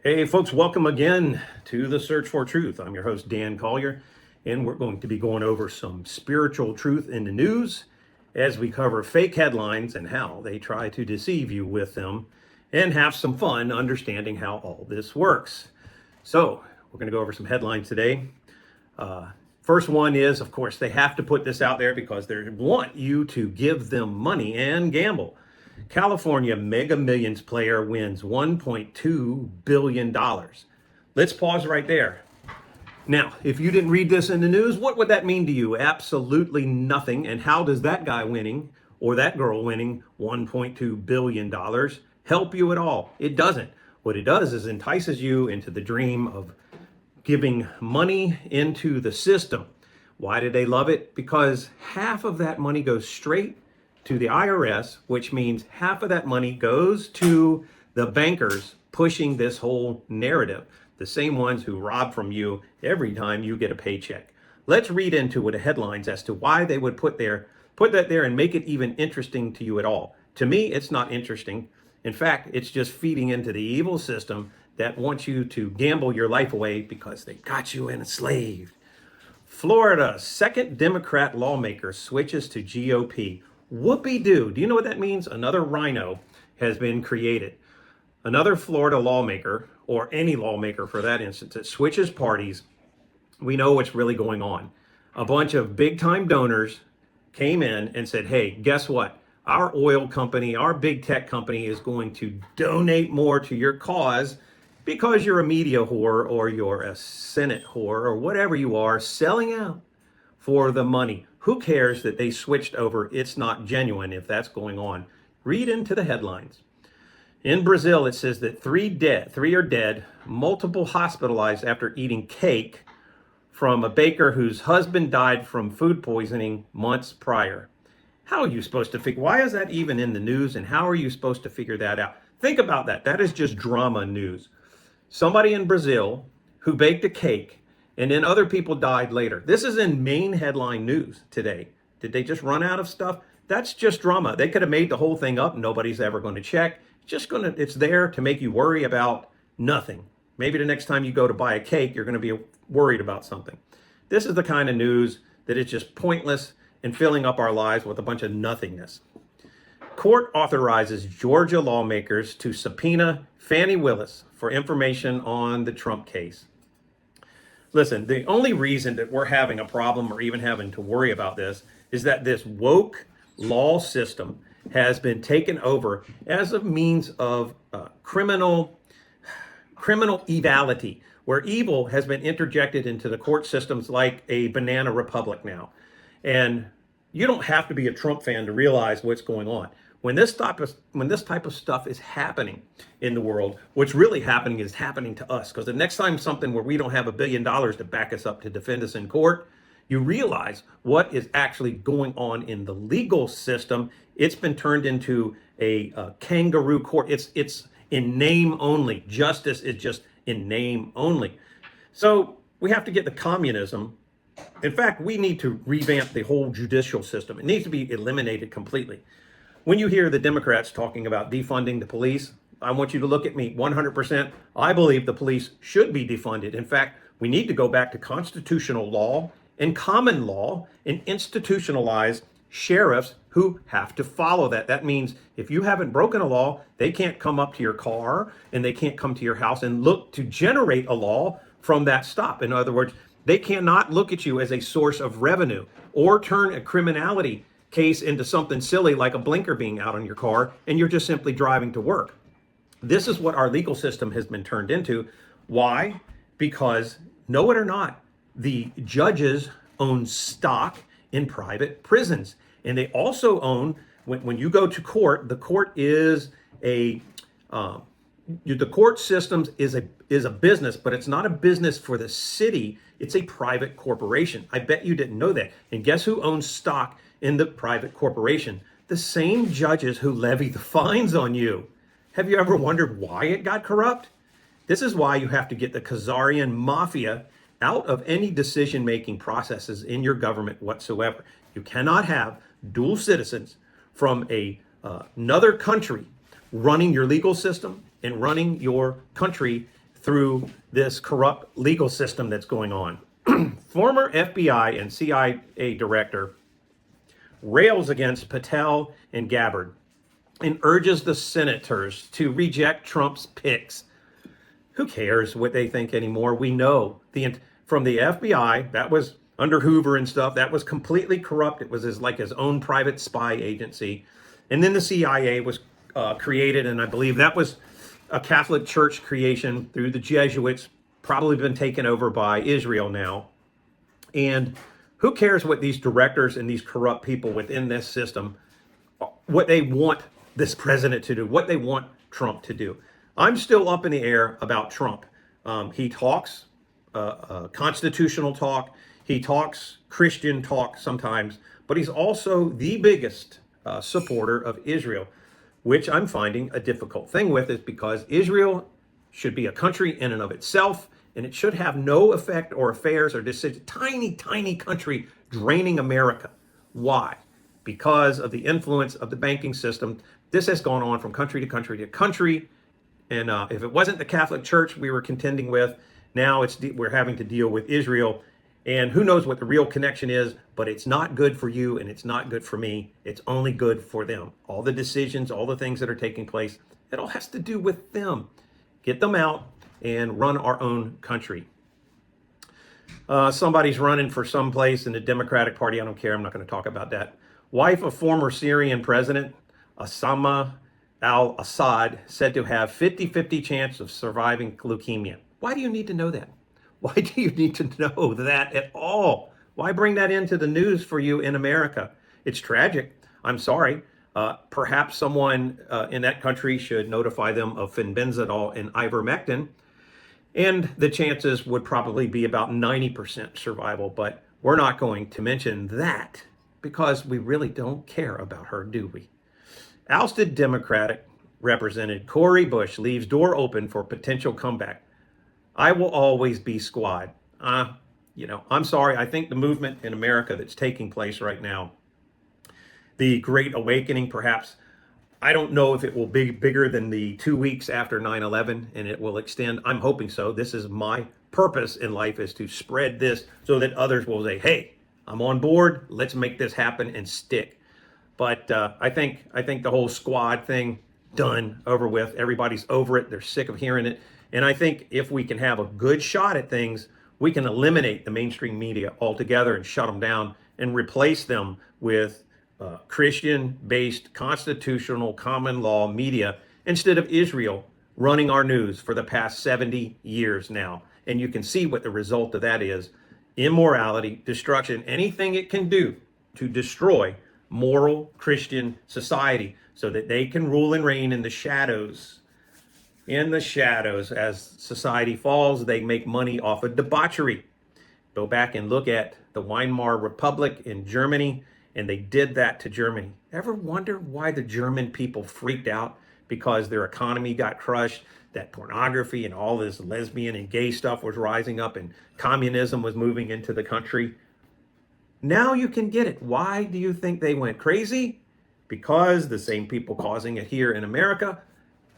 Hey, folks, welcome again to the Search for Truth. I'm your host, Dan Collier, and we're going to be going over some spiritual truth in the news as we cover fake headlines and how they try to deceive you with them and have some fun understanding how all this works. So, we're going to go over some headlines today. First one is, of course, they have to put this out there because they want you to give them money and gamble. California Mega Millions player wins $1.2 billion. Let's pause right there. Now, if you didn't read this in the news, what would that mean to you? Absolutely nothing. And how does that guy winning or that girl winning $1.2 billion help you at all? It doesn't. What it does is entices you into the dream of giving money into the system. Why do they love it? Because half of that money goes straight to the IRS, which means half of that money goes to the bankers pushing this whole narrative, the same ones who rob from you every time you get a paycheck. Let's read into the headlines as to why they would put that there and make it even interesting to you at all. To me, it's not interesting. In fact, it's just feeding into the evil system that wants you to gamble your life away because they got you enslaved. Florida, second Democrat lawmaker switches to GOP. Whoopee-doo. Do you know what that means? Another rhino has been created. Another Florida lawmaker, or any lawmaker for that instance, that switches parties. We know what's really going on. A bunch of big-time donors came in and said, hey, guess what? Our oil company, our big tech company is going to donate more to your cause because you're a media whore or you're a Senate whore or whatever you are, selling out for the money. Who cares that they switched over? It's not genuine if that's going on. Read into the headlines. In Brazil, it says that three are dead, multiple hospitalized after eating cake from a baker whose husband died from food poisoning months prior. How are you supposed to figure? Why is that even in the news, and how are you supposed to figure that out? Think about that. That is just drama news. Somebody in Brazil who baked a cake, and then other people died later. This is in main headline news today. Did they just run out of stuff? That's just drama. They could have made the whole thing up. Nobody's ever going to check. It's there to make you worry about nothing. Maybe the next time you go to buy a cake, you're going to be worried about something. This is the kind of news that is just pointless and filling up our lives with a bunch of nothingness. Court authorizes Georgia lawmakers to subpoena Fani Willis for information on the Trump case. Listen, the only reason that we're having a problem or even having to worry about this is that this woke law system has been taken over as a means of criminal evality, where evil has been interjected into the court systems like a banana republic now. And you don't have to be a Trump fan to realize what's going on. When this type of stuff is happening in the world, what's really happening is happening to us. Because the next time something where we don't have $1 billion to back us up to defend us in court, you realize what is actually going on in the legal system. It's been turned into a kangaroo court. It's in name only. Justice is just in name only. So we have to get the communism. In fact, we need to revamp the whole judicial system. It needs to be eliminated completely. When you hear the Democrats talking about defunding the police, I want you to look at me 100%. I believe the police should be defunded. In fact, we need to go back to constitutional law and common law and institutionalize sheriffs who have to follow that. That means if you haven't broken a law, they can't come up to your car and they can't come to your house and look to generate a law from that stop. In other words, they cannot look at you as a source of revenue or turn a criminality case into something silly like a blinker being out on your car and you're just simply driving to work. This is what our legal system has been turned into. Why? Because, know it or not, the judges own stock in private prisons. And they also own, when you go to court, the court is the court systems is a business, but it's not a business for the city. It's a private corporation. I bet you didn't know that. And guess who owns stock in the private corporation? The same judges who levy the fines on you. Have you ever wondered why it got corrupt? This is why you have to get the Khazarian mafia out of any decision-making processes in your government whatsoever. You cannot have dual citizens from another country running your legal system and running your country through this corrupt legal system that's going on. Former FBI and CIA director rails against Patel and Gabbard and urges the senators to reject Trump's picks. Who cares what they think anymore? We know from the FBI, that was under Hoover and stuff, that was completely corrupt. It was his own private spy agency. And then the CIA was created, and I believe that was a Catholic Church creation through the Jesuits, probably been taken over by Israel now. And who cares what these directors and these corrupt people within this system, what they want this president to do, what they want Trump to do. I'm still up in the air about Trump. He talks constitutional talk. He talks Christian talk sometimes, but he's also the biggest supporter of Israel, which I'm finding a difficult thing with, is because Israel should be a country in and of itself, and it should have no effect or affairs or decision. Tiny, tiny country draining America. Why? Because of the influence of the banking system. This has gone on from country to country to country. And if it wasn't the Catholic Church we were contending with, now we're having to deal with Israel. And who knows what the real connection is, but it's not good for you and it's not good for me. It's only good for them. All the decisions, all the things that are taking place, it all has to do with them. Get them out and run our own country. Somebody's running for some place in the Democratic Party. I don't care. I'm not going to talk about that. Wife of former Syrian president Osama al-Assad said to have 50-50 chance of surviving leukemia. Why do you need to know that? Why do you need to know that at all? Why bring that into the news for you in America? It's tragic. I'm sorry. Perhaps someone in that country should notify them of fenbendazole and ivermectin, and the chances would probably be about 90% survival. But we're not going to mention that because we really don't care about her, do we? Ousted Democratic Representative Cori Bush leaves door open for potential comeback. I will always be squad. I'm sorry. I think the movement in America that's taking place right now, the Great Awakening, perhaps, I don't know if it will be bigger than the 2 weeks after 9/11 and it will extend. I'm hoping so. This is my purpose in life, is to spread this so that others will say, hey, I'm on board. Let's make this happen and stick. But I think the whole squad thing, done, over with. Everybody's over it. They're sick of hearing it. And I think if we can have a good shot at things, we can eliminate the mainstream media altogether and shut them down and replace them with Christian-based constitutional common law media instead of Israel running our news for the past 70 years now. And you can see what the result of that is: immorality, destruction, anything it can do to destroy moral Christian society so that they can rule and reign in the shadows. In the shadows, as society falls, they make money off of debauchery. Go back and look at the Weimar Republic in Germany, and they did that to Germany. Ever wonder why the German people freaked out? Because their economy got crushed, that pornography and all this lesbian and gay stuff was rising up, and communism was moving into the country. Now you can get it. Why do you think they went crazy? Because the same people causing it here in America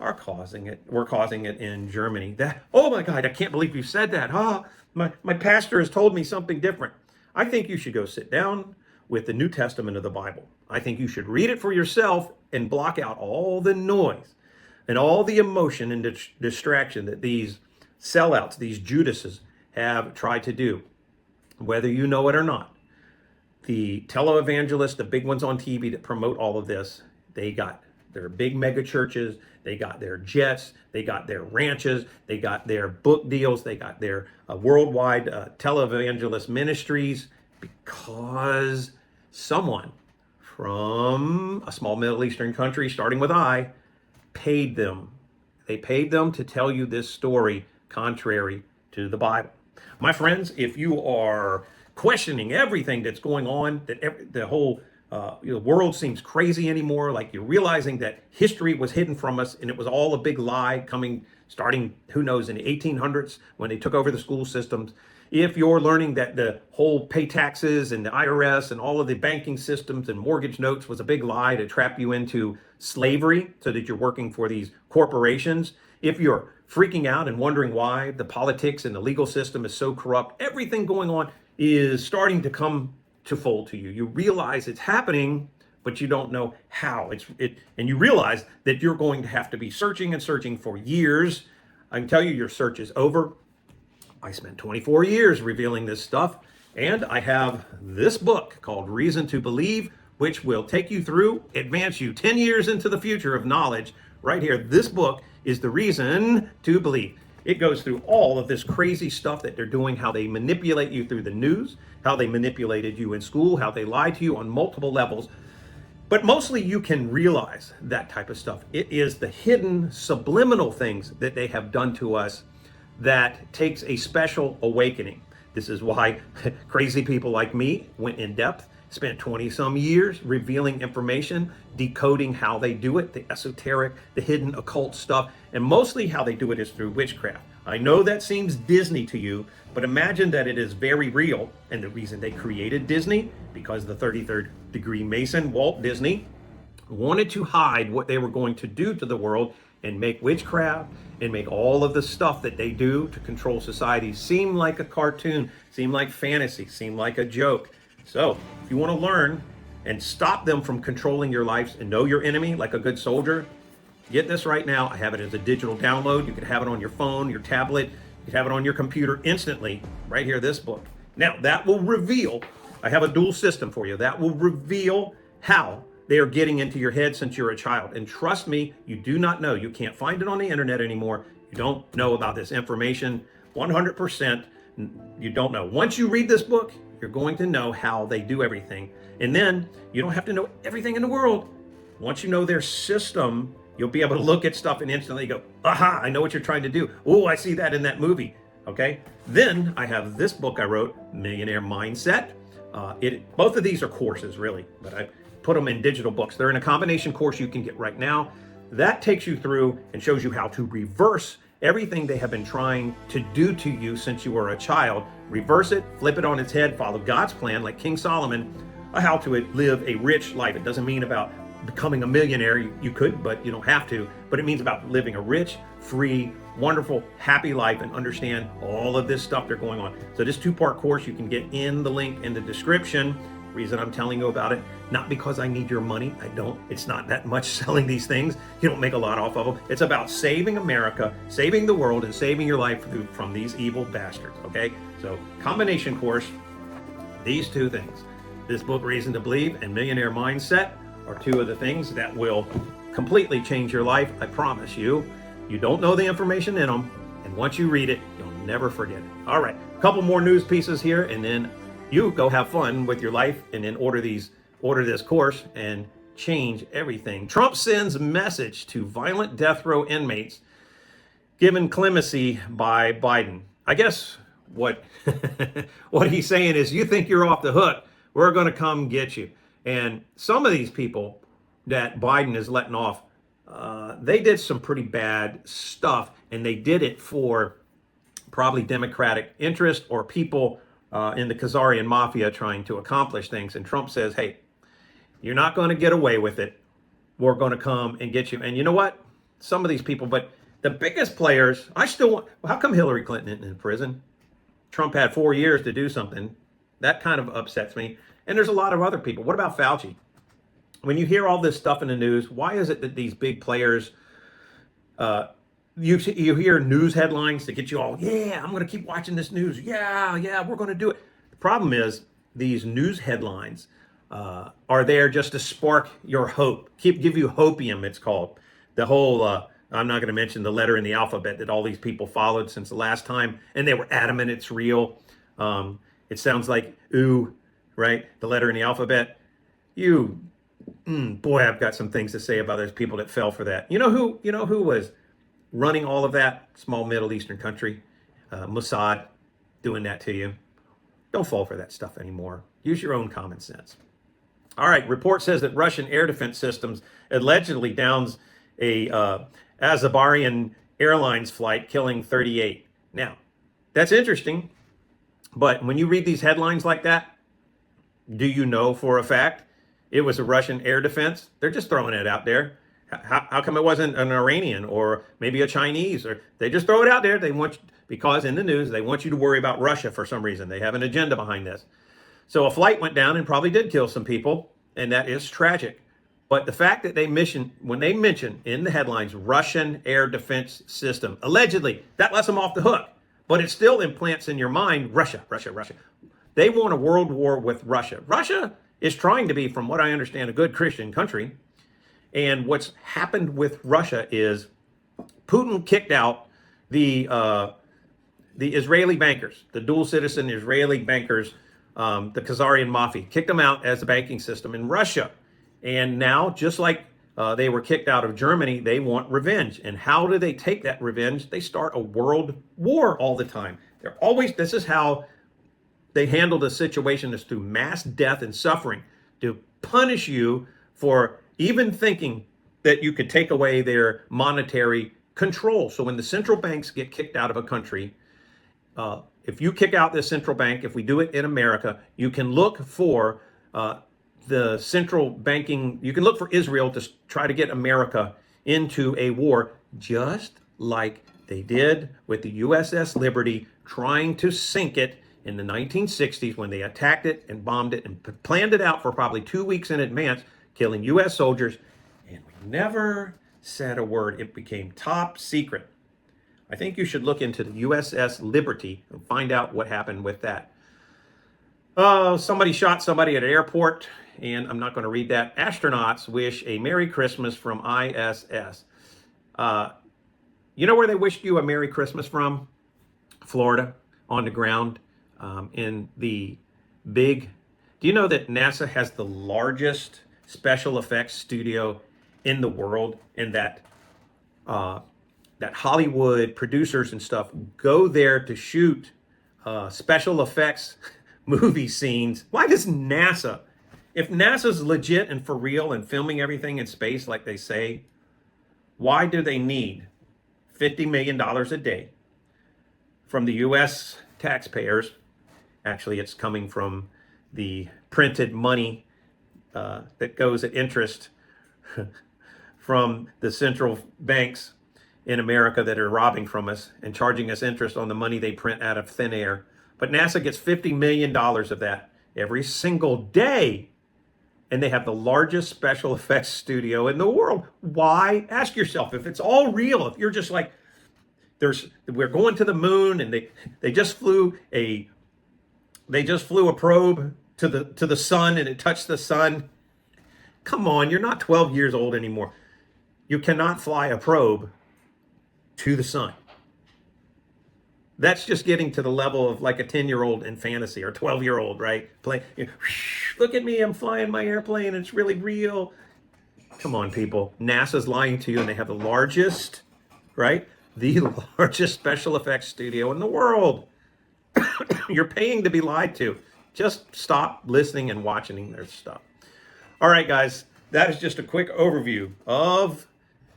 are causing it. We're causing it in Germany. Oh my God, I can't believe you said that. My pastor has told me something different. I think you should go sit down with the New Testament of the Bible. I think you should read it for yourself and block out all the noise and all the emotion and distraction that these sellouts, these Judases, have tried to do, whether you know it or not. The televangelists, the big ones on TV that promote all of this, they got their big mega churches, they got their jets, they got their ranches, they got their book deals, they got their worldwide televangelist ministries, because someone from a small Middle Eastern country, starting with I, paid them. They paid them to tell you this story contrary to the Bible. My friends, if you are questioning everything that's going on, that the whole the world seems crazy anymore, like you're realizing that history was hidden from us and it was all a big lie starting, who knows, in the 1800s when they took over the school systems. If you're learning that the whole pay taxes and the IRS and all of the banking systems and mortgage notes was a big lie to trap you into slavery so that you're working for these corporations If you're freaking out and wondering why the politics and the legal system is so corrupt, everything going on is starting to come to fold to you. You realize it's happening, but you don't know how. And you realize that you're going to have to be searching and searching for years. I can tell you your search is over. I spent 24 years revealing this stuff, and I have this book called Reason to Believe, which will take you through, advance you 10 years into the future of knowledge. Right here, this book is the Reason to Believe. It goes through all of this crazy stuff that they're doing, how they manipulate you through the news, how they manipulated you in school, how they lied to you on multiple levels. But mostly you can realize that type of stuff. It is the hidden subliminal things that they have done to us that takes a special awakening. This is why crazy people like me went in depth, spent 20 some years revealing information, decoding how they do it, the esoteric, the hidden occult stuff, and mostly how they do it is through witchcraft. I know that seems Disney to you, but imagine that it is very real. And the reason they created Disney, because the 33rd degree Mason, Walt Disney, wanted to hide what they were going to do to the world and make witchcraft and make all of the stuff that they do to control society seem like a cartoon, seem like fantasy, seem like a joke. So if you want to learn and stop them from controlling your lives and know your enemy like a good soldier, get this right now. I have it as a digital download. You can have it on your phone, your tablet. You can have it on your computer instantly. Right here, this book. Now, that will reveal, I have a dual system for you. That will reveal how they are getting into your head since you're a child. And trust me, you do not know. You can't find it on the internet anymore. You don't know about this information 100%. You don't know. Once you read this book, you're going to know how they do everything. And then you don't have to know everything in the world. Once you know their system, you'll be able to look at stuff and instantly go, aha, I know what you're trying to do. Oh, I see that in that movie. Okay. Then I have this book I wrote, Millionaire Mindset. Both of these are courses, really, but I put them in digital books. They're in a combination course you can get right now. That takes you through and shows you how to reverse everything they have been trying to do to you since you were a child. Reverse it, flip it on its head, follow God's plan like King Solomon, how to live a rich life. It doesn't mean about becoming a millionaire. You could, but you don't have to. But it means about living a rich, free, wonderful, happy life and understand all of this stuff that's going on. So this two-part course you can get in the link in the description. Reason I'm telling you about it, not because I need your money. I don't. It's not that much selling these things. You don't make a lot off of them. It's about saving America, saving the world, and saving your life from these evil bastards. Okay? So combination course, these two things. This book, Reason to Believe, and Millionaire Mindset are two of the things that will completely change your life. I promise you. You don't know the information in them, and once you read it, you'll never forget it. All right, a couple more news pieces here, and then you go have fun with your life, and then order this course and change everything. Trump sends message to violent death row inmates given clemency by Biden. I guess what what he's saying is, you think you're off the hook, we're going to come get you. And some of these people that Biden is letting off, they did some pretty bad stuff, and they did it for probably Democratic interest or people in the Khazarian mafia trying to accomplish things. And Trump says, hey, you're not going to get away with it. We're going to come and get you. And you know what? Some of these people, but the biggest players, I still want, how come Hillary Clinton isn't in prison? Trump had 4 years to do something. That kind of upsets me. And there's a lot of other people. What about Fauci? When you hear all this stuff in the news, why is it that these big players, you hear news headlines that get you all, yeah, I'm going to keep watching this news. Yeah, we're going to do it. The problem is these news headlines are there just to spark your hope, give you hopium, it's called. The whole, I'm not going to mention the letter in the alphabet that all these people followed since the last time, and they were adamant it's real. It sounds like ooh, right? The letter in the alphabet. Boy, I've got some things to say about those people that fell for that. You know who was running all of that? Small Middle Eastern country, Mossad, doing that to you. Don't fall for that stuff anymore. Use your own common sense. All right, report says that Russian air defense systems allegedly downs a Azerbaijani Airlines flight, killing 38. Now, that's interesting, but when you read these headlines like that, do you know for a fact it was a Russian air defense? They're just throwing it out there. How come it wasn't an Iranian or maybe a Chinese? Or they just throw it out there. They want, because in the news they want you to worry about Russia for some reason. They have an agenda behind this. So a flight went down and probably did kill some people, and that is tragic. But the fact that when they mention in the headlines Russian air defense system, allegedly, that lets them off the hook. But it still implants in your mind Russia, Russia, Russia. They want a world war with Russia. Russia is trying to be, from what I understand, a good Christian country. And what's happened with Russia is Putin kicked out the Israeli bankers, the dual citizen Israeli bankers, the Khazarian mafia, kicked them out as a banking system in Russia. And now, just like they were kicked out of Germany, they want revenge. And how do they take that revenge? They start a world war all the time. This is how they handle the situation, is through mass death and suffering to punish you for even thinking that you could take away their monetary control. So when the central banks get kicked out of a country, if you kick out this central bank, if we do it in America, you can look for the central banking, you can look for Israel to try to get America into a war, just like they did with the USS Liberty, trying to sink it in the 1960s when they attacked it and bombed it and planned it out for probably 2 weeks in advance, killing U.S. soldiers, and we never said a word. It became top secret. I think you should look into the USS Liberty and find out what happened with that. Oh, somebody shot somebody at an airport, and I'm not going to read that. Astronauts wish a Merry Christmas from ISS. You know where they wished you a Merry Christmas from? Florida, on the ground, in the big... Do you know that NASA has the largest special effects studio in the world, and that that Hollywood producers and stuff go there to shoot special effects movie scenes? Why does NASA, if NASA's legit and for real and filming everything in space like they say, why do they need $50 million a day from the U.S. taxpayers? Actually, it's coming from the printed money that goes at interest from the central banks in America that are robbing from us and charging us interest on the money they print out of thin air. But NASA gets $50 million of that every single day. And they have the largest special effects studio in the world. Why? Ask yourself, if it's all real, if you're just like, we're going to the moon, and they just flew a probe to the sun, and it touched the sun. Come on, you're not 12 years old anymore. You cannot fly a probe to the sun. That's just getting to the level of like a 10-year-old in fantasy, or 12-year-old, right? Look at me, I'm flying my airplane, it's really real. Come on, people. NASA's lying to you, and they have the largest, right? The largest special effects studio in the world. You're paying to be lied to. Just stop listening and watching their stuff. All right, guys, that is just a quick overview of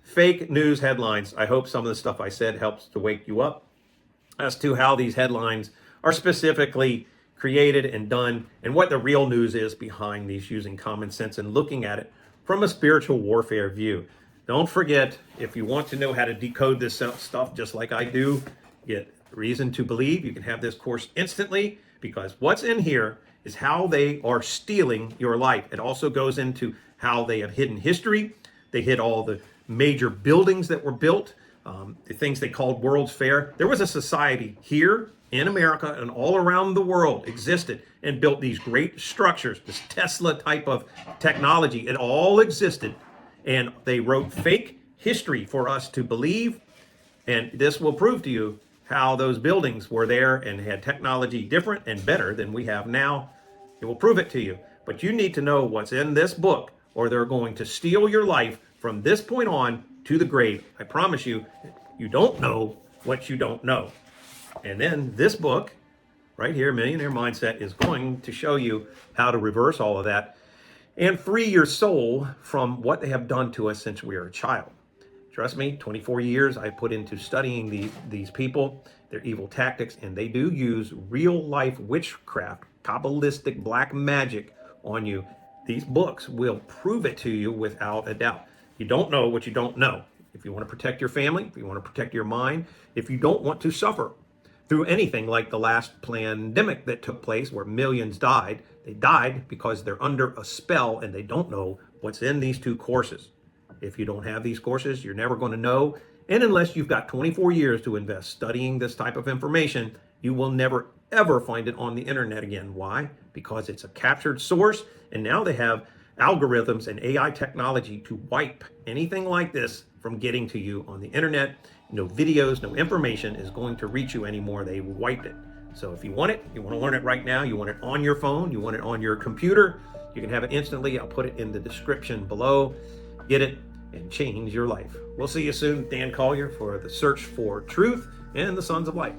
fake news headlines. I hope some of the stuff I said helps to wake you up as to how these headlines are specifically created and done, and what the real news is behind these, using common sense and looking at it from a spiritual warfare view. Don't forget, if you want to know how to decode this stuff just like I do, get Reason to Believe. You can have this course instantly, because what's in here is how they are stealing your life. It also goes into how they have hidden history. They hid all the major buildings that were built, the things they called World's Fair. There was a society here in America and all around the world existed and built these great structures, this Tesla type of technology. It all existed. And they wrote fake history for us to believe. And this will prove to you how those buildings were there and had technology different and better than we have now. It will prove it to you. But you need to know what's in this book, or they're going to steal your life from this point on to the grave. I promise you, you don't know what you don't know. And then this book right here, Millionaire Mindset, is going to show you how to reverse all of that and free your soul from what they have done to us since we were a child. Trust me, 24 years I put into studying these people, their evil tactics, and they do use real life witchcraft, Kabbalistic black magic on you. These books will prove it to you without a doubt. You don't know what you don't know. If you want to protect your family, if you want to protect your mind, if you don't want to suffer through anything like the last pandemic that took place where millions died, they died because they're under a spell and they don't know what's in these two courses. If you don't have these courses, you're never going to know. And unless you've got 24 years to invest studying this type of information, you will never ever find it on the internet again. Why? Because it's a captured source, and now they have algorithms and AI technology to wipe anything like this from getting to you on the internet. No videos, no information is going to reach you anymore. They wiped it. So if you want it, you want to learn it right now, you want it on your phone, you want it on your computer, you can have it instantly. I'll put it in the description below. Get it and change your life. We'll see you soon. Dan Collier for the Search for Truth and the Sons of Light.